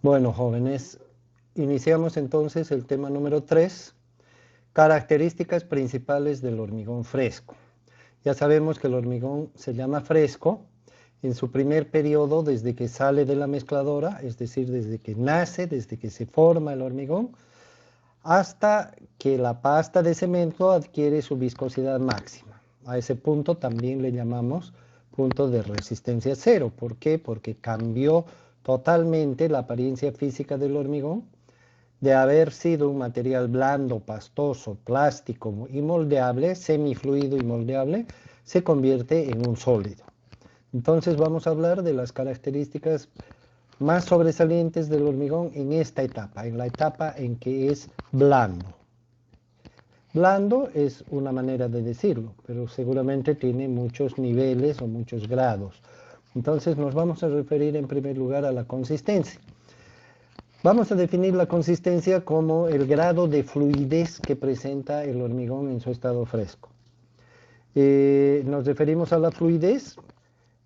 Bueno, jóvenes, iniciamos entonces el tema número 3, características principales del hormigón fresco. Ya sabemos que el hormigón se llama fresco en su primer periodo desde que sale de la mezcladora, es decir, desde que nace, desde que se forma el hormigón, hasta que la pasta de cemento adquiere su viscosidad máxima. A ese punto también le llamamos punto de resistencia cero. ¿Por qué? Porque cambió totalmente la apariencia física del hormigón de haber sido un material blando, pastoso, plástico y moldeable, semifluido y moldeable, se convierte en un sólido. Entonces vamos a hablar de las características más sobresalientes del hormigón en esta etapa, en la etapa en que es blando. Blando es una manera de decirlo, pero seguramente tiene muchos niveles o muchos grados. Entonces nos vamos a referir en primer lugar a la consistencia. Vamos a definir la consistencia como el grado de fluidez que presenta el hormigón en su estado fresco. Nos referimos a la fluidez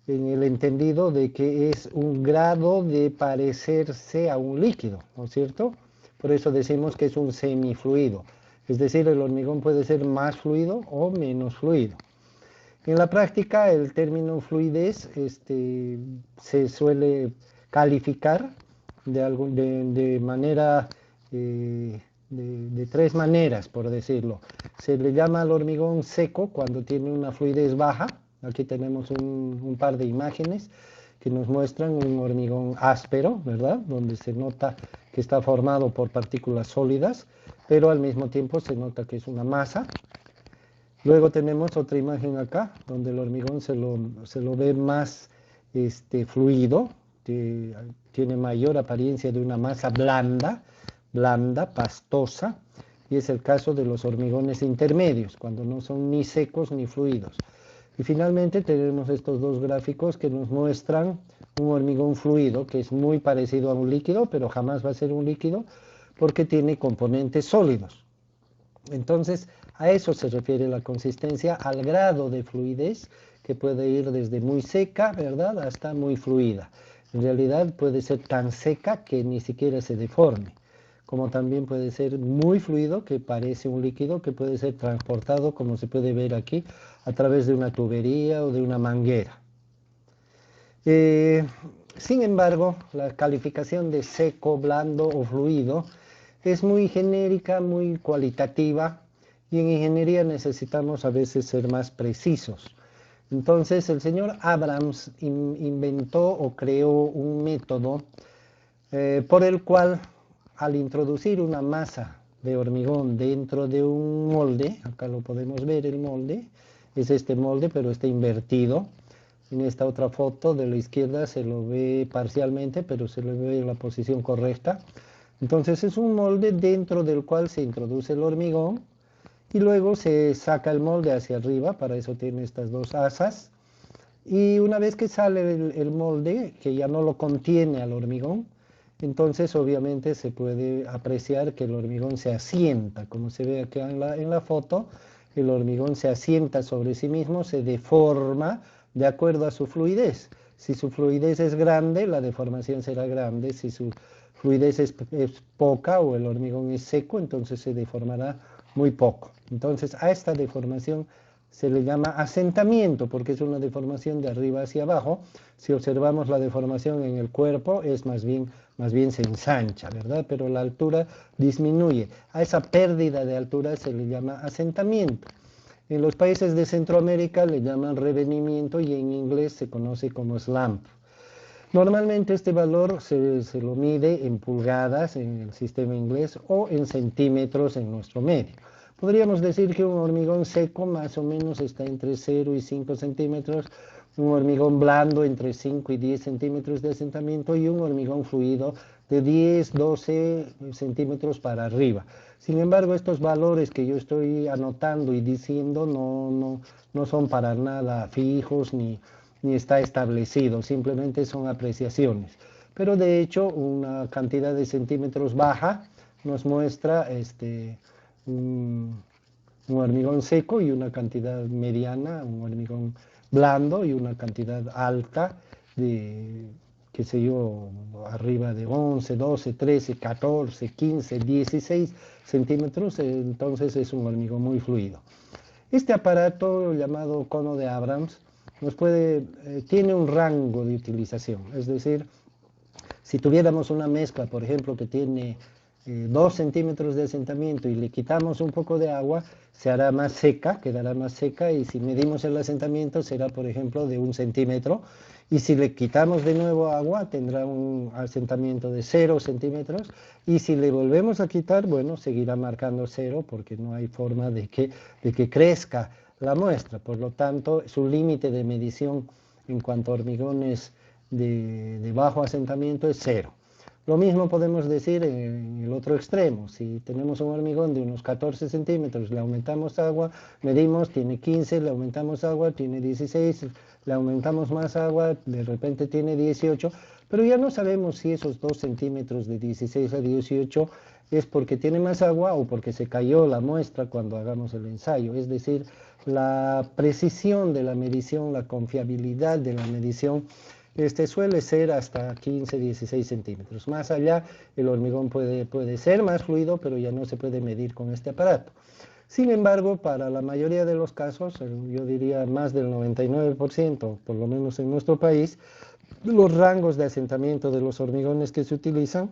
en el entendido de que es un grado de parecerse a un líquido, ¿no es cierto? Por eso decimos que es un semifluido, es decir, el hormigón puede ser más fluido o menos fluido. En la práctica, el término fluidez se suele calificar de manera, de tres maneras, por decirlo. Se le llama al hormigón seco cuando tiene una fluidez baja. Aquí tenemos un par de imágenes que nos muestran un hormigón áspero, ¿verdad? Donde se nota que está formado por partículas sólidas, pero al mismo tiempo se nota que es una masa. Luego tenemos otra imagen acá, donde el hormigón se lo ve más fluido, tiene mayor apariencia de una masa blanda, pastosa, y es el caso de los hormigones intermedios, cuando no son ni secos ni fluidos. Y finalmente tenemos estos dos gráficos que nos muestran un hormigón fluido, que es muy parecido a un líquido, pero jamás va a ser un líquido, porque tiene componentes sólidos. Entonces, a eso se refiere la consistencia, al grado de fluidez que puede ir desde muy seca, ¿verdad?, hasta muy fluida. En realidad puede ser tan seca que ni siquiera se deforme, como también puede ser muy fluido, que parece un líquido, que puede ser transportado, como se puede ver aquí, a través de una tubería o de una manguera. Eh, Sin embargo, la calificación de seco, blando o fluido es muy genérica, muy cualitativa, y en ingeniería necesitamos a veces ser más precisos. Entonces el señor Abrams inventó o creó un método por el cual, al introducir una masa de hormigón dentro de un molde, acá lo podemos ver, el molde es este molde, pero está invertido. En esta otra foto de la izquierda se lo ve parcialmente, pero se lo ve en la posición correcta. Entonces es un molde dentro del cual se introduce el hormigón y luego se saca el molde hacia arriba, para eso tiene estas dos asas. Y una vez que sale el molde, que ya no lo contiene al hormigón, entonces obviamente se puede apreciar que el hormigón se asienta, como se ve aquí en la foto, el hormigón se asienta sobre sí mismo, se deforma de acuerdo a su fluidez. Si su fluidez es grande, la deformación será grande. Si su fluidez es poca o el hormigón es seco, entonces se deformará muy poco. Entonces a esta deformación se le llama asentamiento porque es una deformación de arriba hacia abajo. Si observamos la deformación en el cuerpo, es más bien se ensancha, ¿verdad? Pero la altura disminuye. A esa pérdida de altura se le llama asentamiento. En los países de Centroamérica le llaman revenimiento y en inglés se conoce como slump. Normalmente este valor se lo mide en pulgadas en el sistema inglés o en centímetros en nuestro medio. Podríamos decir que un hormigón seco más o menos está entre 0 y 5 centímetros, un hormigón blando entre 5 y 10 centímetros de asentamiento y un hormigón fluido de 10, 12 centímetros para arriba. Sin embargo, estos valores que yo estoy anotando y diciendo no son para nada fijos ni está establecido, simplemente son apreciaciones. Pero de hecho, una cantidad de centímetros baja nos muestra un, un hormigón seco y una cantidad mediana, un hormigón blando y una cantidad alta qué sé yo, arriba de 11, 12, 13, 14, 15, 16 centímetros, entonces es un hormigón muy fluido. Este aparato llamado cono de Abrams tiene un rango de utilización, es decir, si tuviéramos una mezcla, por ejemplo, que tiene 2 centímetros de asentamiento y le quitamos un poco de agua, se hará más seca, quedará más seca, y si medimos el asentamiento será, por ejemplo, de 1 centímetro, y si le quitamos de nuevo agua tendrá un asentamiento de 0 centímetros, y si le volvemos a quitar, bueno, seguirá marcando 0 porque no hay forma de que crezca la muestra. Por lo tanto, su límite de medición en cuanto a hormigones de bajo asentamiento es 0. Lo mismo podemos decir en el otro extremo. Si tenemos un hormigón de unos 14 centímetros, le aumentamos agua, medimos, tiene 15, le aumentamos agua, tiene 16, le aumentamos más agua, de repente tiene 18, pero ya no sabemos si esos 2 centímetros de 16 a 18 es porque tiene más agua o porque se cayó la muestra cuando hagamos el ensayo. Es decir, la precisión de la medición, la confiabilidad de la medición, suele ser hasta 15, 16 centímetros. Más allá, el hormigón puede ser más fluido, pero ya no se puede medir con este aparato. Sin embargo, para la mayoría de los casos, yo diría más del 99%, por lo menos en nuestro país, los rangos de asentamiento de los hormigones que se utilizan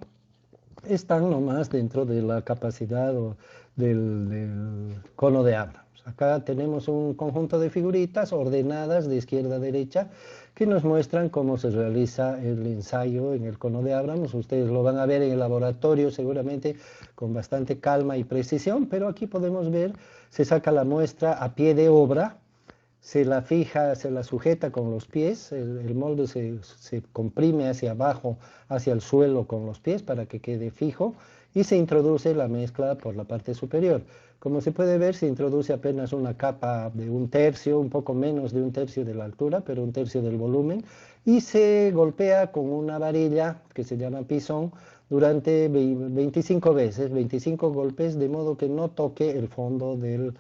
están nomás dentro de la capacidad del cono de Abrams. Acá tenemos un conjunto de figuritas ordenadas de izquierda a derecha que nos muestran cómo se realiza el ensayo en el cono de Abrams. Ustedes lo van a ver en el laboratorio seguramente con bastante calma y precisión, pero aquí podemos ver, se saca la muestra a pie de obra, se la fija, se la sujeta con los pies, el molde se comprime hacia abajo, hacia el suelo con los pies para que quede fijo, y se introduce la mezcla por la parte superior. Como se puede ver, se introduce apenas una capa de 1/3, un poco menos de 1/3 de la altura, pero 1/3 del volumen, y se golpea con una varilla que se llama pisón durante 25 veces, 25 golpes, de modo que no toque el fondo del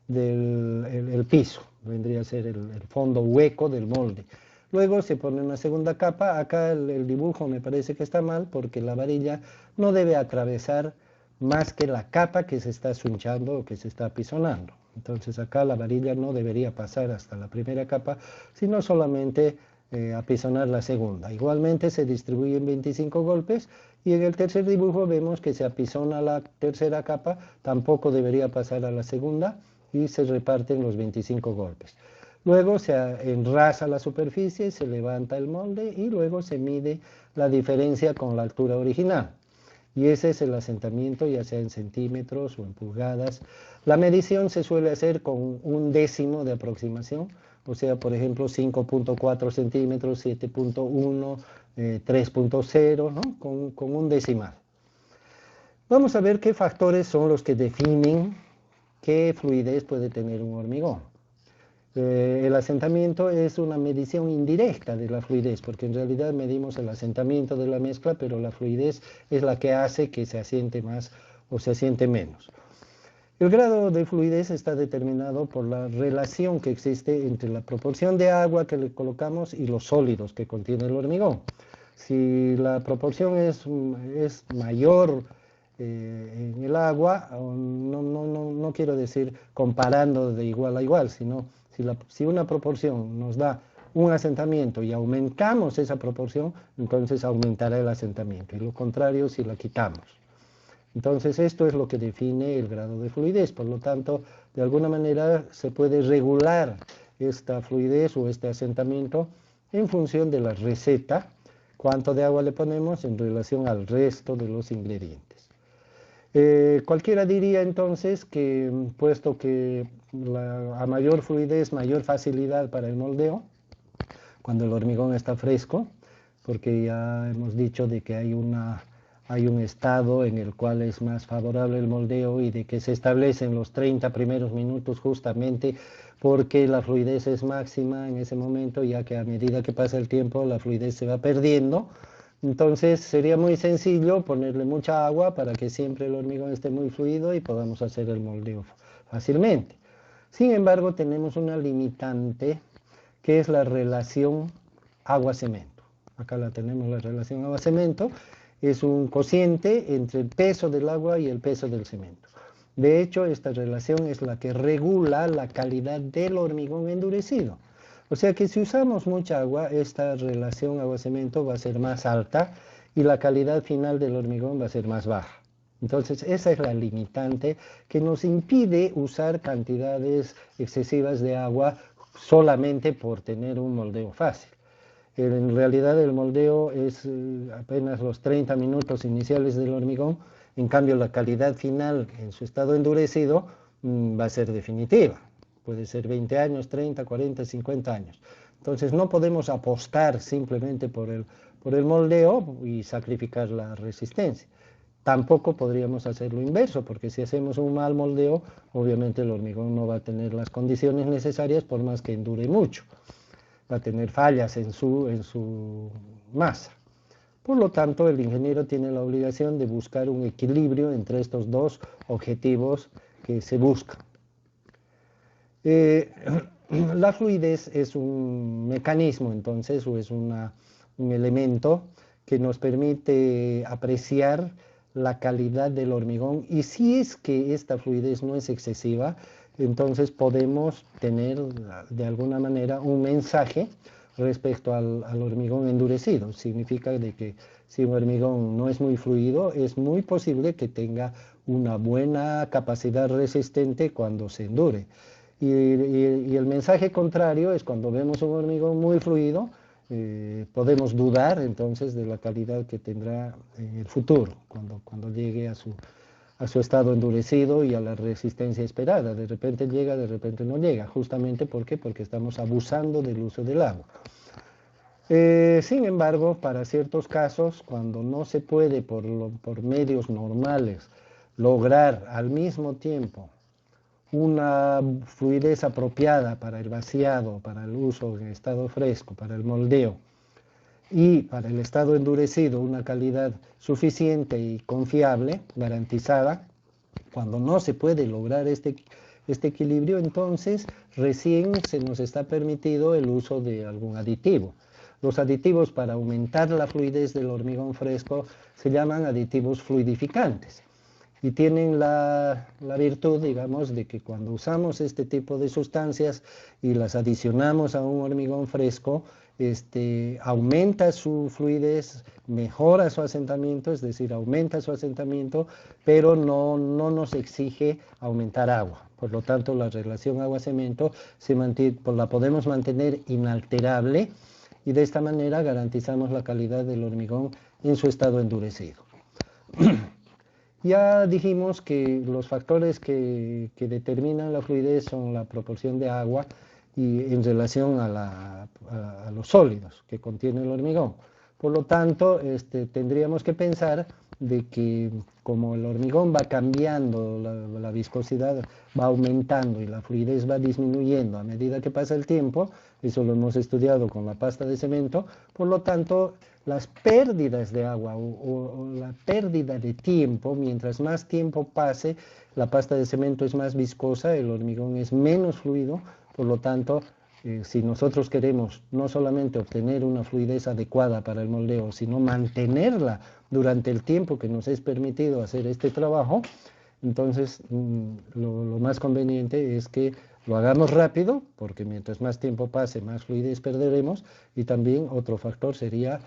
el piso, vendría a ser el fondo hueco del molde. Luego se pone una segunda capa. Acá el dibujo me parece que está mal porque la varilla no debe atravesar más que la capa que se está sunchando o que se está apisonando. Entonces acá la varilla no debería pasar hasta la primera capa, sino solamente apisonar la segunda. Igualmente se distribuyen 25 golpes, y en el tercer dibujo vemos que se apisona la tercera capa, tampoco debería pasar a la segunda, y se reparten los 25 golpes. Luego se enrasa la superficie, se levanta el molde y luego se mide la diferencia con la altura original. Y ese es el asentamiento, ya sea en centímetros o en pulgadas. La medición se suele hacer con 1/10 de aproximación, o sea, por ejemplo, 5.4 centímetros, 7.1, 3.0, ¿no? Con un decimal. Vamos a ver qué factores son los que definen qué fluidez puede tener un hormigón. El asentamiento es una medición indirecta de la fluidez, porque en realidad medimos el asentamiento de la mezcla, pero la fluidez es la que hace que se asiente más o se asiente menos. El grado de fluidez está determinado por la relación que existe entre la proporción de agua que le colocamos y los sólidos que contiene el hormigón. Si la proporción es mayor en el agua, no quiero decir comparando de igual a igual, sino si una proporción nos da un asentamiento y aumentamos esa proporción, entonces aumentará el asentamiento, y lo contrario si la quitamos. Entonces esto es lo que define el grado de fluidez. Por lo tanto, de alguna manera se puede regular esta fluidez o este asentamiento en función de la receta, cuánto de agua le ponemos en relación al resto de los ingredientes. Cualquiera diría entonces que, puesto que a mayor fluidez, mayor facilidad para el moldeo, cuando el hormigón está fresco, porque ya hemos dicho de que hay un estado en el cual es más favorable el moldeo y de que se establece en los 30 primeros minutos, justamente porque la fluidez es máxima en ese momento, ya que a medida que pasa el tiempo la fluidez se va perdiendo. Entonces sería muy sencillo ponerle mucha agua para que siempre el hormigón esté muy fluido y podamos hacer el moldeo fácilmente. Sin embargo, tenemos una limitante, que es la relación agua-cemento. acá la tenemos, la relación agua-cemento, es un cociente entre el peso del agua y el peso del cemento. De hecho, esta relación es la que regula la calidad del hormigón endurecido. O sea que si usamos mucha agua, esta relación agua-cemento va a ser más alta y la calidad final del hormigón va a ser más baja. Entonces, esa es la limitante que nos impide usar cantidades excesivas de agua solamente por tener un moldeo fácil. En realidad el moldeo es apenas los 30 minutos iniciales del hormigón, en cambio la calidad final en su estado endurecido va a ser definitiva. Puede ser 20 años, 30, 40, 50 años. Entonces no podemos apostar simplemente por el moldeo y sacrificar la resistencia. Tampoco podríamos hacer lo inverso, porque si hacemos un mal moldeo, obviamente el hormigón no va a tener las condiciones necesarias por más que endure mucho. Va a tener fallas en su masa. Por lo tanto, el ingeniero tiene la obligación de buscar un equilibrio entre estos dos objetivos que se buscan. La fluidez es un mecanismo, entonces, o es un elemento que nos permite apreciar la calidad del hormigón, y si es que esta fluidez no es excesiva, entonces podemos tener de alguna manera un mensaje respecto al hormigón endurecido. Significa de que si un hormigón no es muy fluido, es muy posible que tenga una buena capacidad resistente cuando se endure. Y el mensaje contrario es cuando vemos un hormigón muy fluido, podemos dudar entonces de la calidad que tendrá en el futuro, cuando llegue a su estado endurecido y a la resistencia esperada. De repente llega, de repente no llega. Justamente ¿por qué? Porque estamos abusando del uso del agua. Sin embargo, para ciertos casos, cuando no se puede por medios normales lograr al mismo tiempo una fluidez apropiada para el vaciado, para el uso en estado fresco, para el moldeo, y para el estado endurecido una calidad suficiente y confiable, garantizada, cuando no se puede lograr este equilibrio, entonces recién se nos está permitido el uso de algún aditivo. Los aditivos para aumentar la fluidez del hormigón fresco se llaman aditivos fluidificantes y tienen la virtud, digamos, de que cuando usamos este tipo de sustancias y las adicionamos a un hormigón fresco, aumenta su fluidez, mejora su asentamiento, es decir, aumenta su asentamiento, pero no nos exige aumentar agua. Por lo tanto, la relación agua-cemento la podemos mantener inalterable y de esta manera garantizamos la calidad del hormigón en su estado endurecido. Ya dijimos que los factores que determinan la fluidez son la proporción de agua y en relación a los sólidos que contiene el hormigón. Por lo tanto, tendríamos que pensar de que como el hormigón va cambiando, la viscosidad va aumentando y la fluidez va disminuyendo a medida que pasa el tiempo, eso lo hemos estudiado con la pasta de cemento, por lo tanto, las pérdidas de agua o la pérdida de tiempo, mientras más tiempo pase, la pasta de cemento es más viscosa, el hormigón es menos fluido, por lo tanto, si nosotros queremos no solamente obtener una fluidez adecuada para el moldeo, sino mantenerla durante el tiempo que nos es permitido hacer este trabajo, entonces lo más conveniente es que lo hagamos rápido, porque mientras más tiempo pase, más fluidez perderemos, y también otro factor sería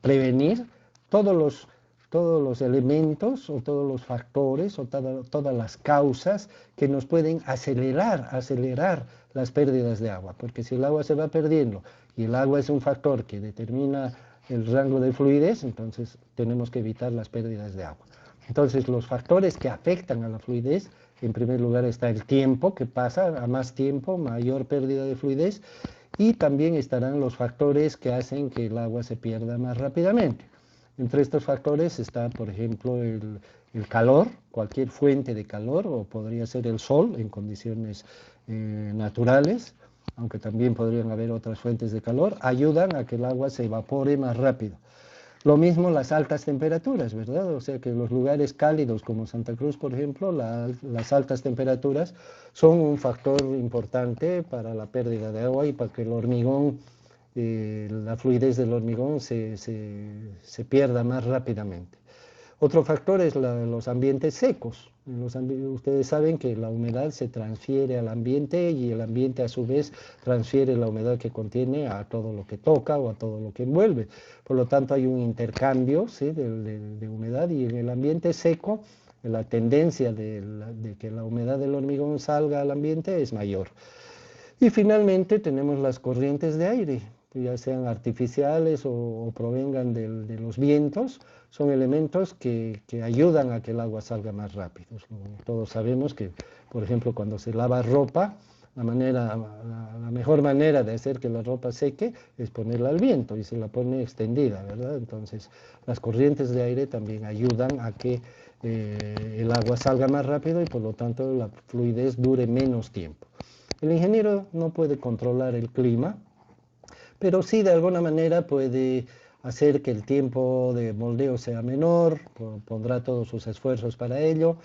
prevenir todos los elementos o todos los factores o todas las causas que nos pueden acelerar las pérdidas de agua, porque si el agua se va perdiendo y el agua es un factor que determina el rango de fluidez, entonces tenemos que evitar las pérdidas de agua. Entonces los factores que afectan a la fluidez, en primer lugar está el tiempo que pasa, a más tiempo, mayor pérdida de fluidez, y también estarán los factores que hacen que el agua se pierda más rápidamente. Entre estos factores está, por ejemplo, el calor, cualquier fuente de calor, o podría ser el sol en condiciones naturales, aunque también podrían haber otras fuentes de calor, ayudan a que el agua se evapore más rápido. Lo mismo las altas temperaturas, ¿verdad? O sea que los lugares cálidos como Santa Cruz, por ejemplo, las altas temperaturas son un factor importante para la pérdida de agua y para que el hormigón la fluidez del hormigón se pierda más rápidamente. Otro factor es los ambientes secos. Ustedes saben que la humedad se transfiere al ambiente y el ambiente a su vez transfiere la humedad que contiene a todo lo que toca o a todo lo que envuelve. Por lo tanto hay un intercambio, ¿sí?, de humedad, y en el ambiente seco la tendencia de que la humedad del hormigón salga al ambiente es mayor. Y finalmente tenemos las corrientes de aire, ya sean artificiales o provengan de los vientos. Son elementos que ayudan a que el agua salga más rápido. Todos sabemos que, por ejemplo, cuando se lava ropa, la mejor manera de hacer que la ropa seque es ponerla al viento, y se la pone extendida, ¿verdad? Entonces, las corrientes de aire también ayudan a que el agua salga más rápido y por lo tanto la fluidez dure menos tiempo. El ingeniero no puede controlar el clima, pero sí de alguna manera puede hacer que el tiempo de moldeo sea menor, pondrá todos sus esfuerzos para ello.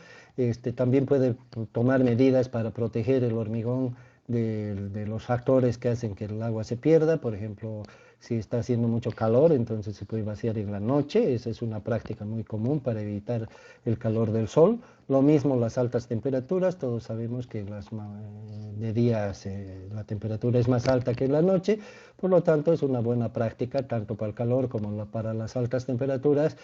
También puede tomar medidas para proteger el hormigón de los factores que hacen que el agua se pierda. Por ejemplo, si está haciendo mucho calor, entonces se puede vaciar en la noche. Esa es una práctica muy común para evitar el calor del sol. Lo mismo las altas temperaturas. Todos sabemos que de día la temperatura es más alta que en la noche. Por lo tanto, es una buena práctica tanto para el calor como para las altas temperaturas,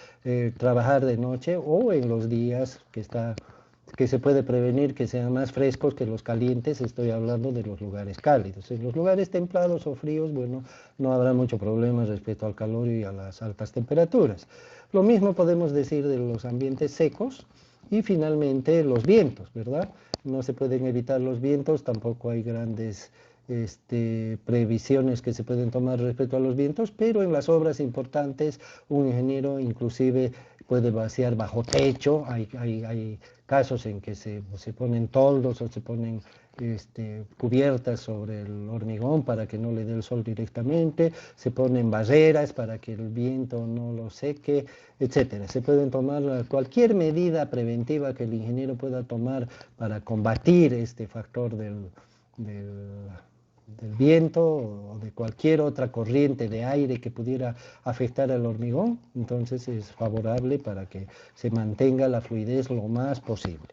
trabajar de noche o en los días que se puede prevenir que sean más frescos que los calientes. Estoy hablando de los lugares cálidos. En los lugares templados o fríos, bueno, no habrá mucho problema respecto al calor y a las altas temperaturas. Lo mismo podemos decir de los ambientes secos y finalmente los vientos, ¿verdad? No se pueden evitar los vientos, tampoco hay grandes previsiones que se pueden tomar respecto a los vientos, pero en las obras importantes un ingeniero inclusive puede vaciar bajo techo. Hay casos en que se ponen toldos o se ponen cubiertas sobre el hormigón para que no le dé el sol directamente, se ponen barreras para que el viento no lo seque, etcétera. Se pueden tomar cualquier medida preventiva que el ingeniero pueda tomar para combatir este factor del viento o de cualquier otra corriente de aire que pudiera afectar al hormigón. Entonces es favorable para que se mantenga la fluidez lo más posible.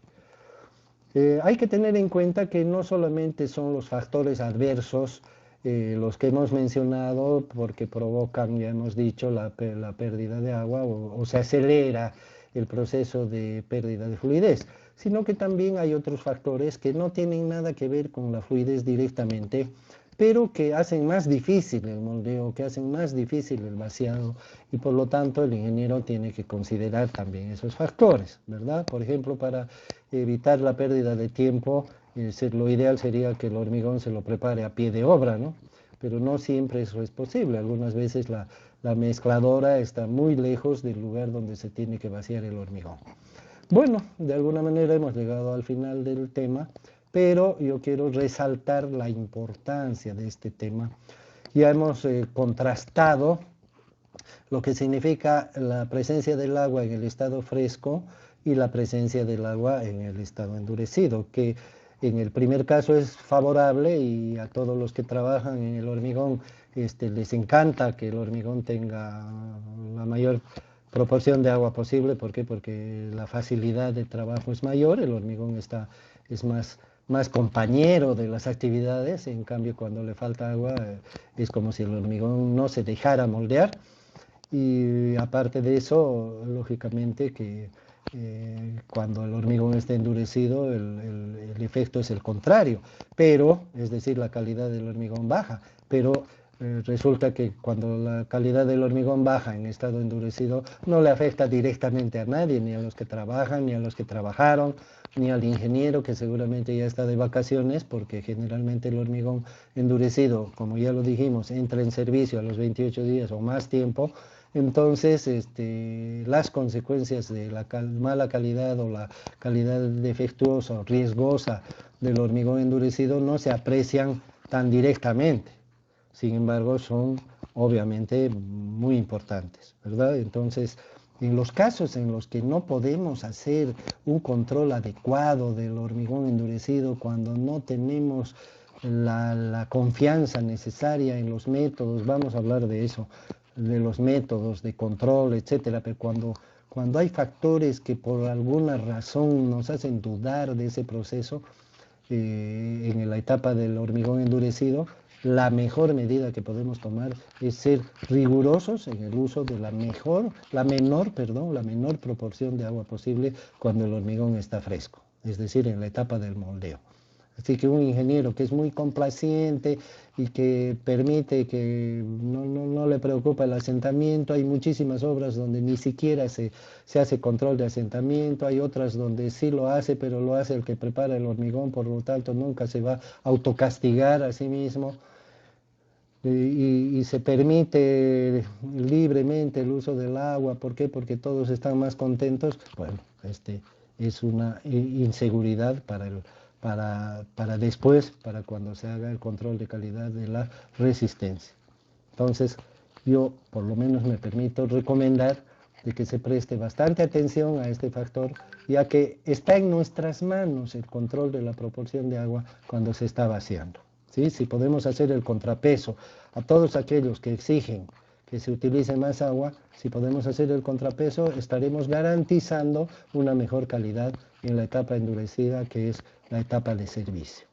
Hay que tener en cuenta que no solamente son los factores adversos los que hemos mencionado, porque provocan, ya hemos dicho, la pérdida de agua o se acelera el proceso de pérdida de fluidez, sino que también hay otros factores que no tienen nada que ver con la fluidez directamente, pero que hacen más difícil el moldeo, que hacen más difícil el vaciado, y por lo tanto el ingeniero tiene que considerar también esos factores, ¿verdad? Por ejemplo, para evitar la pérdida de tiempo, lo ideal sería que el hormigón se lo prepare a pie de obra, ¿no? Pero no siempre eso es posible. Algunas veces la mezcladora está muy lejos del lugar donde se tiene que vaciar el hormigón. Bueno, de alguna manera hemos llegado al final del tema, pero yo quiero resaltar la importancia de este tema. Ya hemos contrastado lo que significa la presencia del agua en el estado fresco y la presencia del agua en el estado endurecido, que en el primer caso es favorable, y a todos los que trabajan en el hormigón les encanta que el hormigón tenga la mayor proporción de agua posible. ¿Por qué? Porque la facilidad de trabajo es mayor, el hormigón es más compañero de las actividades. En cambio, cuando le falta agua, es como si el hormigón no se dejara moldear. Y aparte de eso, lógicamente que cuando el hormigón está endurecido, el efecto es el contrario, pero, es decir, la calidad del hormigón baja, pero resulta que cuando la calidad del hormigón baja en estado endurecido, no le afecta directamente a nadie, ni a los que trabajan, ni a los que trabajaron, ni al ingeniero que seguramente ya está de vacaciones, porque generalmente el hormigón endurecido, como ya lo dijimos, entra en servicio a los 28 días o más tiempo. Entonces, las consecuencias de la mala calidad o la calidad defectuosa o riesgosa del hormigón endurecido no se aprecian tan directamente. Sin embargo, son obviamente muy importantes, ¿verdad? Entonces, en los casos en los que no podemos hacer un control adecuado del hormigón endurecido, cuando no tenemos la confianza necesaria en los métodos, vamos a hablar de eso, de los métodos de control, etcétera, pero cuando hay factores que por alguna razón nos hacen dudar de ese proceso, en la etapa del hormigón endurecido, la mejor medida que podemos tomar es ser rigurosos en el uso de la menor proporción de agua posible cuando el hormigón está fresco, es decir, en la etapa del moldeo. Así que un ingeniero que es muy complaciente y que permite que no le preocupa el asentamiento, hay muchísimas obras donde ni siquiera se hace control de asentamiento, hay otras donde sí lo hace, pero lo hace el que prepara el hormigón, por lo tanto nunca se va a autocastigar a sí mismo. Y se permite libremente el uso del agua. ¿Por qué? Porque todos están más contentos. Bueno, es una inseguridad para después, para cuando se haga el control de calidad de la resistencia. Entonces, yo por lo menos me permito recomendar de que se preste bastante atención a este factor, ya que está en nuestras manos el control de la proporción de agua cuando se está vaciando. ¿Sí? Si podemos hacer el contrapeso a todos aquellos que exigen que se utilice más agua, si podemos hacer el contrapeso, estaremos garantizando una mejor calidad en la etapa endurecida, que es la etapa de servicio.